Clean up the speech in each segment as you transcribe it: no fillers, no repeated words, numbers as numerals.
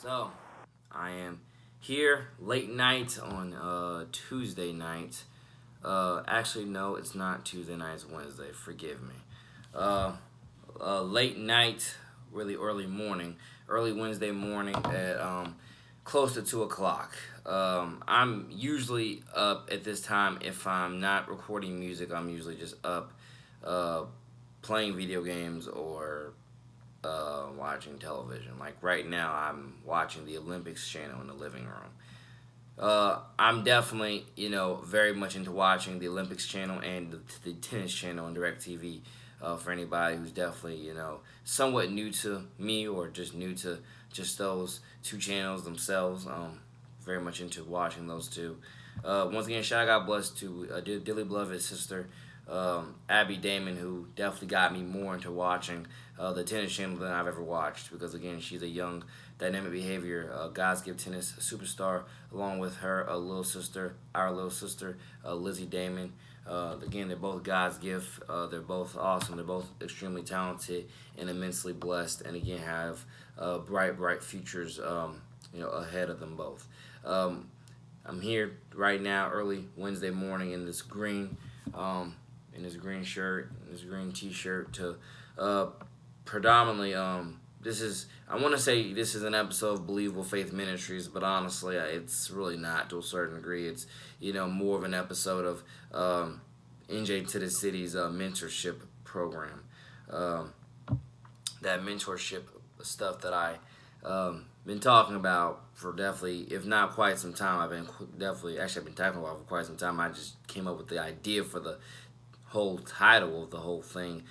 So, I am here late night on Tuesday night. Actually, no, it's not Tuesday night, it's Wednesday. Forgive me. Uh, Late night, really early morning, early Wednesday morning at close to 2 o'clock. I'm usually up at this time if I'm not recording music. I'm usually just up uh, playing video games or watching television. Like right now, I'm watching the Olympics channel in the living room. I'm definitely, very much into watching the Olympics channel and the tennis channel on DirecTV. For anybody who's definitely, somewhat new to me or just new to just those two channels themselves. Very much into watching those two. Once again, shout out, God bless to dearly beloved sister Abby Damon, who definitely got me more into watching the tennis channel than I've ever watched. Because again, she's a young, dynamic behavior God's gift tennis superstar, along with her little sister, our little sister Lizzie Damon. Again, they're both God's gift. They're both awesome. They're both extremely talented and immensely blessed. And again, have bright futures, ahead of them both. Um, I'm here right now, early Wednesday morning, um, in this green shirt, in this green T-shirt, to uh, predominantly. This is I want to say this is an episode of Believable Faith Ministries, but honestly, it's really not to a certain degree. It's more of an episode of NJ2THECITY's mentorship program. Um, that mentorship stuff that I been talking about for definitely, if not quite some time. I've been talking about for quite some time. I just came up with the idea for the whole title of the whole thing.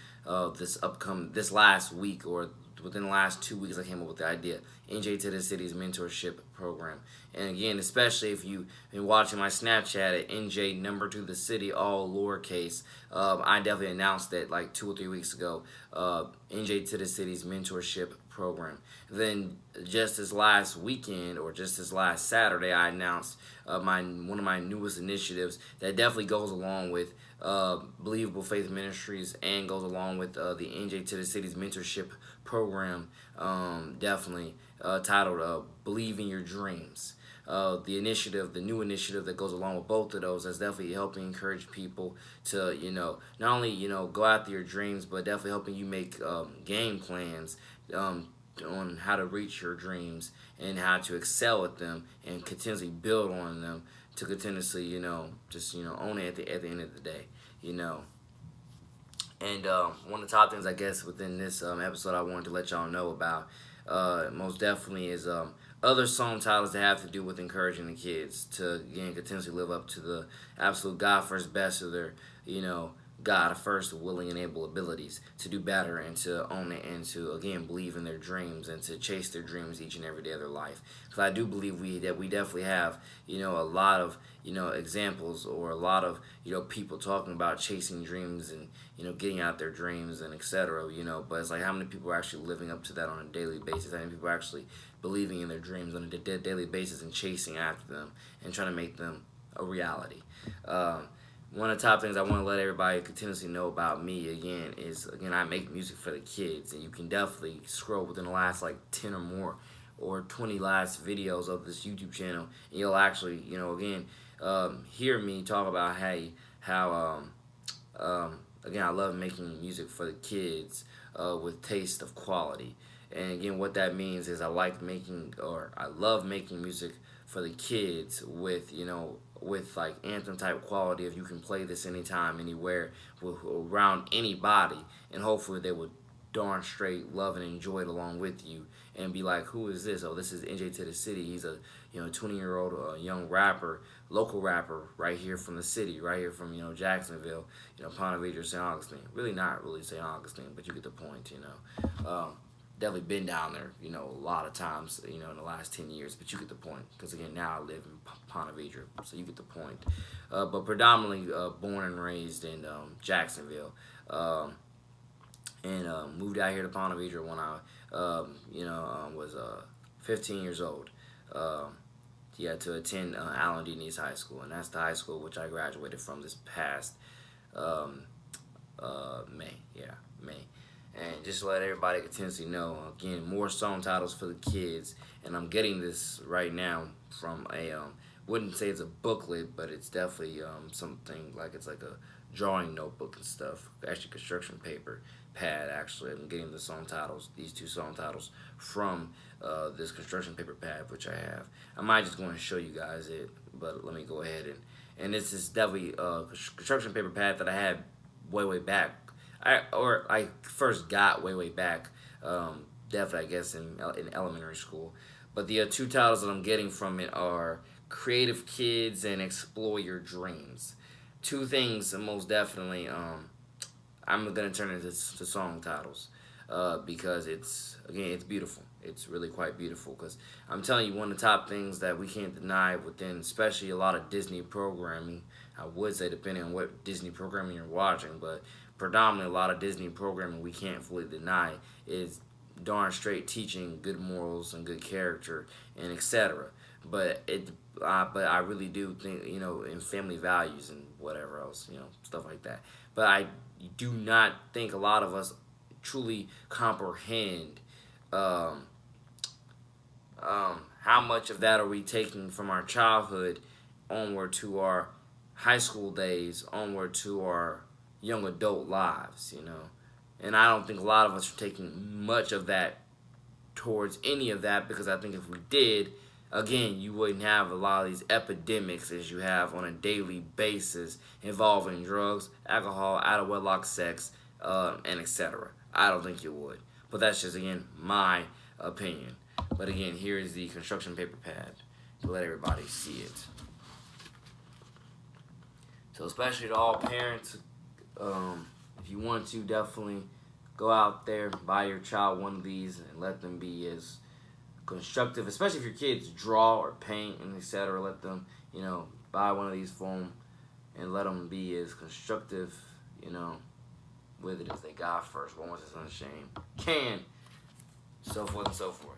This last week, or within the last 2 weeks, I came up with the idea. NJ to the City's mentorship program. And again, especially if you've been watching my Snapchat at NJ number to the city, all lowercase, I definitely announced that like 2 or 3 weeks ago. NJ to the City's mentorship program. Then just this last weekend, or just this last Saturday, I announced my one of my newest initiatives that definitely goes along with Believable Faith Ministries and goes along with the NJ to the City's mentorship program. Definitely titled "Believe in Your Dreams." The new initiative that goes along with both of those, that's definitely helping encourage people to, not only go after your dreams, but definitely helping you make game plans um, on how to reach your dreams and how to excel at them and continuously build on them to continuously, just own it at the end of the day, you know. And one of the top things, I guess, within this episode, I wanted to let y'all know about, most definitely, is other song titles that have to do with encouraging the kids to, again, continuously live up to the absolute God first best of their, God first willing and able abilities to do better and to own it and to, again, believe in their dreams and to chase their dreams each and every day of their life. Because I do believe we definitely have, a lot of, examples, or a lot of, people talking about chasing dreams and, getting out their dreams and etc. But it's like, how many people are actually living up to that on a daily basis? How many people are actually believing in their dreams on a daily basis and chasing after them and trying to make them a reality? One of the top things I want to let everybody continuously know about me, again, is, again, I make music for the kids. And you can definitely scroll within the last like 10 or more or 20 last videos of this YouTube channel, and you'll actually, again, hear me talk about how again, I love making music for the kids with taste of quality. And again, what that means is I love making music for the kids with, with like anthem type quality. If you can play this anytime, anywhere, around anybody, and hopefully they would darn straight love and enjoy it along with you and be like, who is this? Oh, this is NJ to the City. He's a 20-year-old young rapper, local rapper, right here from the city, right here from Jacksonville, Ponte Vedra, St. Augustine. Really not really St. Augustine, but you get the point. Definitely been down there, a lot of times, in the last 10 years, but you get the point. Because again, now I live in Ponte Vedra, so you get the point. But predominantly born and raised in Jacksonville. And moved out here to Ponte Vedra when I, was 15 years old. To attend Allen D. Neese High School, and that's the high school which I graduated from this past um, May. and just let everybody continuously know. Again, more song titles for the kids, and I'm getting this right now from a wouldn't say it's a booklet, but it's definitely something like it's like a drawing notebook and stuff. Actually, construction paper pad. Actually, I'm getting the song titles, these two song titles from this construction paper pad, which I have. I might just go and show you guys it, but let me go ahead and this is definitely a construction paper pad that I had way back. I first got way back. Definitely, I guess in elementary school. But the two titles that I'm getting from it are Creative Kids and Explore Your Dreams. Two things, most definitely. I'm gonna turn it to song titles because it's beautiful. It's really quite beautiful because I'm telling you, one of the top things that we can't deny within, especially a lot of Disney programming. I would say depending on what Disney programming you're watching, but predominantly a lot of Disney programming we can't fully deny is darn straight teaching good morals and good character and etc. But I really do think in family values and whatever else stuff like that. But I do not think a lot of us truly comprehend um, how much of that are we taking from our childhood onward to our high school days, onward to our young adult lives. And I don't think a lot of us are taking much of that towards any of that because I think if we did, again, you wouldn't have a lot of these epidemics as you have on a daily basis involving drugs, alcohol, out of wedlock sex, and etc. I don't think you would. But that's just, again, my opinion. But again, here is the construction paper pad to let everybody see it. So especially to all parents, if you want to, definitely go out there, buy your child one of these, and let them be as constructive, especially if your kids draw or paint and etc. Let them, buy one of these for them and let them be as constructive, with it as they got first. One was his unashamed. Can, so forth and so forth.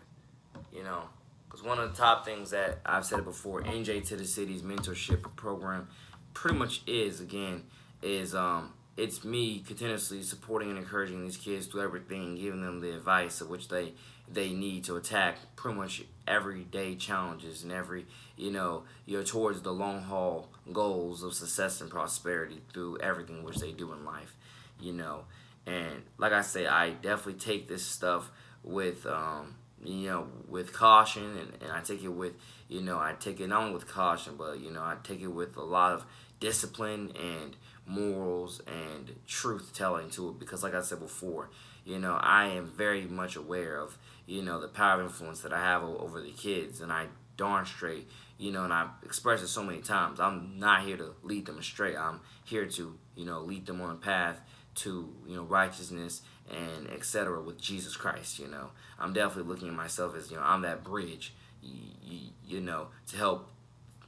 Because one of the top things that I've said it before, NJ2THECITY's mentorship program pretty much is it's me continuously supporting and encouraging these kids through everything, giving them the advice of which they need to attack pretty much everyday challenges and every towards the long haul goals of success and prosperity through everything which they do in life. And like I say, I definitely take this stuff with with caution, and I take it with I take it not only with caution, but I take it with a lot of discipline and morals and truth telling to it, because like I said before, I am very much aware of the power of influence that I have over the kids, and I darn straight and I've expressed it so many times, I'm not here to lead them astray. I'm here to lead them on a path to righteousness and etc. with Jesus Christ. I'm definitely looking at myself as I'm that bridge to help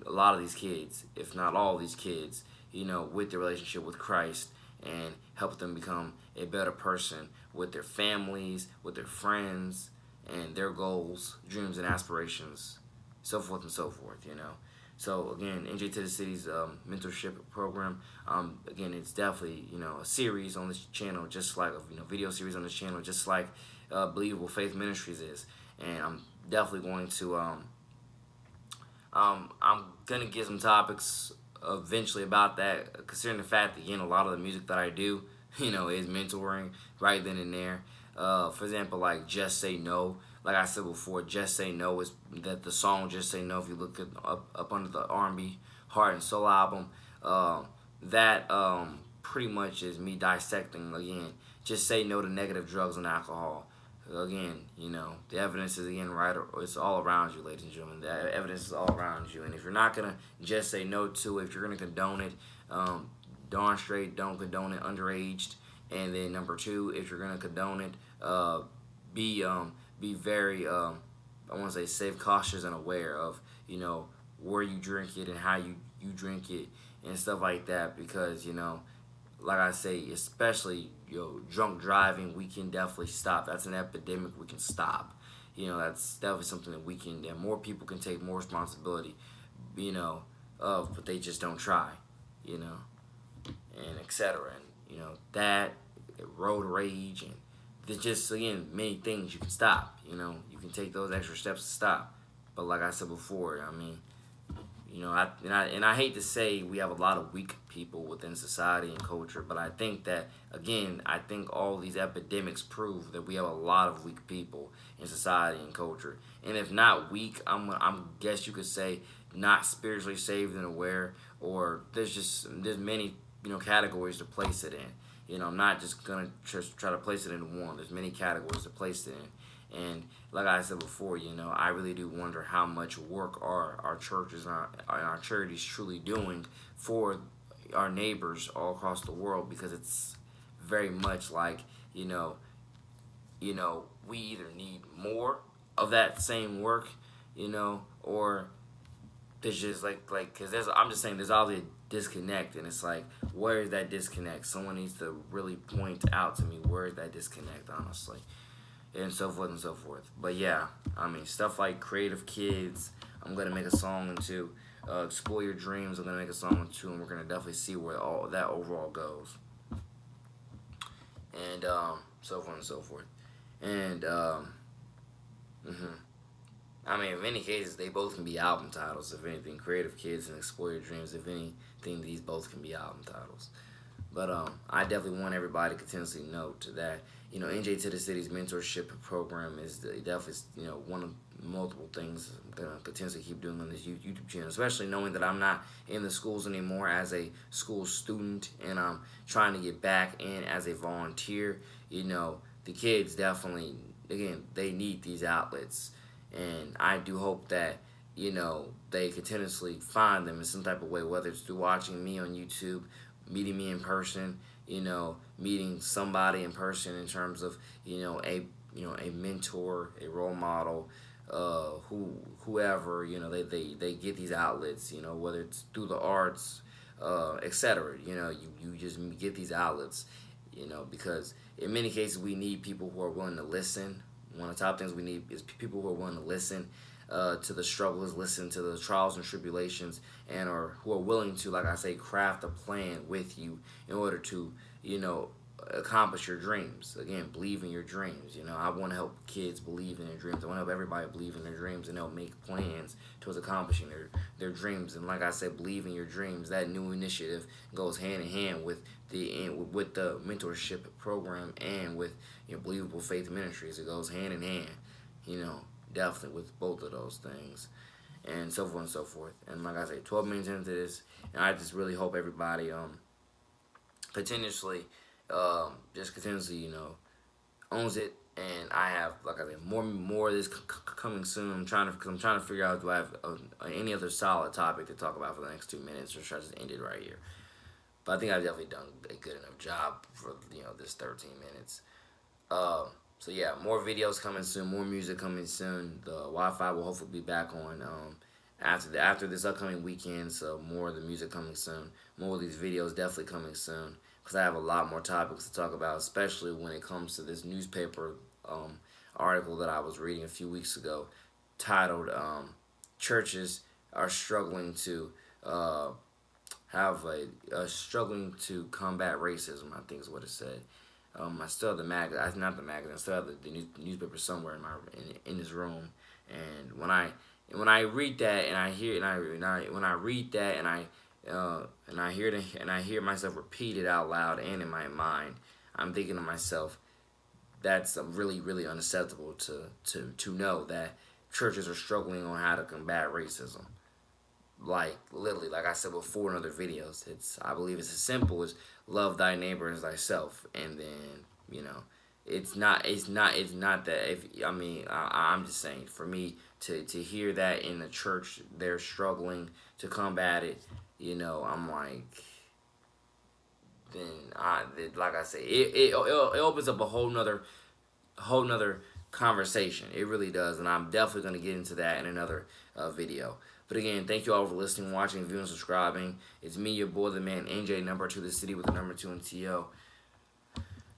a lot of these kids, if not all these kids, with their relationship with Christ, and help them become a better person with their families, with their friends, and their goals, dreams, and aspirations, so forth and so forth. So again, NJ2THECITY's mentorship program. Again, it's definitely a series on this channel, just like a video series on this channel, just like Believable Faith Ministries is. And I'm definitely going to I'm gonna get some topics eventually about that, considering the fact that a lot of the music that I do is mentoring right then and there. For example, like Just Say No. Like I said before, Just Say No is that the song Just Say No. If you look up under the R&B Heart and Soul album, that pretty much is me dissecting again. Just say no to negative drugs and alcohol. Again, the evidence is right. It's all around you, ladies and gentlemen. The evidence is all around you, and if you're not gonna just say no to it, if you're gonna condone it, darn straight don't condone it underaged. And then number two, if you're gonna condone it, be very I want to say safe, cautious, and aware of where you drink it and how you drink it and stuff like that, because like I say, especially drunk driving, we can definitely stop. That's an epidemic we can stop. That's definitely something that we can, and more people can take more responsibility, of, but they just don't try, and etc. And that road rage and there's just, again, many things you can stop. You can take those extra steps to stop. But like I said before, I mean, I hate to say we have a lot of weak people within society and culture, but I think that, again, I think all these epidemics prove that we have a lot of weak people in society and culture. And if not weak, I'm guess you could say not spiritually saved and aware, or there's many categories to place it in. I'm not just gonna just try to place it into one. There's many categories to place it in. And like I said before, I really do wonder how much work our churches and our charities truly doing for our neighbors all across the world, because it's very much like, we either need more of that same work, or there's just because I'm just saying there's obviously a disconnect, and it's like, where is that disconnect? Someone needs to really point out to me where is that disconnect, honestly. And so forth and so forth. But yeah, I mean, stuff like Creative Kids, I'm going to make a song into. Explore Your Dreams, I'm going to make a song into, and we're going to definitely see where all that overall goes. And so forth and so forth. And, I mean, in many cases, they both can be album titles, if anything. Creative Kids and Explore Your Dreams, if anything, these both can be album titles. But I definitely want everybody to continuously note that, NJ2THECITY's mentorship program is definitely, one of multiple things I'm going to continuously keep doing on this YouTube channel, especially knowing that I'm not in the schools anymore as a school student, and I'm trying to get back in as a volunteer. The kids definitely, again, they need these outlets, and I do hope that, they continuously find them in some type of way, whether it's through watching me on YouTube, meeting me in person, meeting somebody in person in terms of, a mentor, a role model, whoever, they get these outlets, whether it's through the arts, etc. You just get these outlets, because in many cases we need people who are willing to listen. One of the top things we need is people who are willing to listen to the struggles, listen to the trials and tribulations, and who are willing to, like I say, craft a plan with you in order to, accomplish your dreams. Again, believe in your dreams. I want to help kids believe in their dreams. I want to help everybody believe in their dreams and help make plans towards accomplishing their dreams. And like I said, believe in your dreams. That new initiative goes hand in hand with the mentorship program and with Believable Faith Ministries. It goes hand in hand. Definitely with both of those things, and so forth and so forth. And like I say, 12 minutes into this, and I just really hope everybody continuously owns it. And I have, like I said, more of this coming soon. I'm trying to figure out, do I have any other solid topic to talk about for the next 2 minutes, or should I just end it right here? But I think I've definitely done a good enough job for this 13 minutes. So yeah, more videos coming soon, more music coming soon. The Wi-Fi will hopefully be back on after this upcoming weekend. So more of the music coming soon. More of these videos definitely coming soon, because I have a lot more topics to talk about, especially when it comes to this newspaper article that I was reading a few weeks ago, titled "Churches are struggling to struggling to combat racism." I think is what it said. I still have the magazine, not the magazine. I still have the newspaper somewhere in this room. And when I read that and I hear when I read that and I hear myself repeat it out loud and in my mind, I'm thinking to myself, that's really, really unacceptable to know that churches are struggling on how to combat racism. Like, literally, like I said before in other videos, I believe it's as simple as love thy neighbor as thyself. And then, it's not that, I'm just saying, for me to hear that in the church they're struggling to combat it, I'm like, like I say, it opens up a whole nother conversation. It really does, and I'm definitely going to get into that in another video. But again, thank you all for listening, watching, viewing, subscribing. It's me, your boy, the man, NJ, number 2 the city with the number 2 and TO.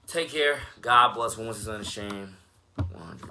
Take care. God bless. One was his unashamed. 100.